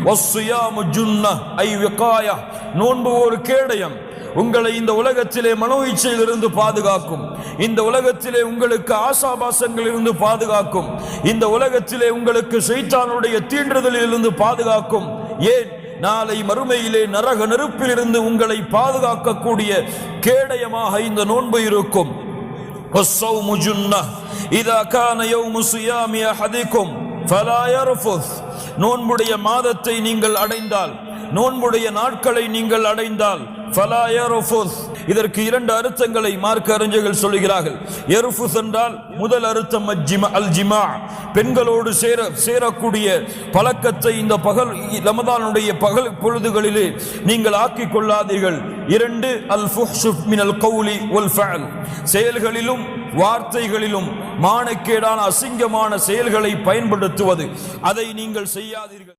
வஸ்ஸியாமு ஜுன்னஹ் ஐ விகாயா, நோன்பு ஒரு கேடயம். உங்களை இந்த உலகத்திலே மனோ இச்சையிலிருந்து பாதுகாக்கும், இந்த உலகத்திலே உங்களுக்கு ஆசாபாசங்களில் இருந்து பாதுகாக்கும், இந்த உலகத்திலே உங்களுக்கு ஷைத்தானுடைய தீண்டுதலிலிருந்து பாதுகாக்கும். ஏன், நாளை மறுமையிலே நரக நெருப்பிலிருந்து உங்களை பாதுகாக்கக்கூடிய கேடயமாக இந்த நோன்பு இருக்கும். வஸ்ஸௌமு ஜுன்னஹ் இதா கான யௌமு ஸியாமி அஹதிக்கும் ஃபலா யர்ஃபுஸ், நோன்புடைய மாதத்தை நீங்கள் அடைந்தால், நோன்புடைய நாட்களை நீங்கள் அடைந்தால், ஃபலா யர்ஃபுஸ், இதற்கு இரண்டு அர்த்தங்களை மார்க்க அறிஞர்கள் சொல்கிறார்கள். யர்ஃபுஸ் என்றால் முதல் அர்த்தம் அல் ஜிமா, பெண்களோடு சேரக்கூடிய பழக்கத்தை இந்த பகல் ரமதானுடைய பகல் பொழுதுகளிலே நீங்கள் ஆக்கிக் கொள்ளாதீர்கள். இரண்டு, அல் ஃபுஹ்ஷு மினல் கௌலி வல் ஃபஅல், செயல்களிலும் வார்த்தைகளிலும் மானக்கேடான அசிங்கமான செயல்களை பயன்படுத்துவது, அதை நீங்கள் செய்யாதீர்கள்.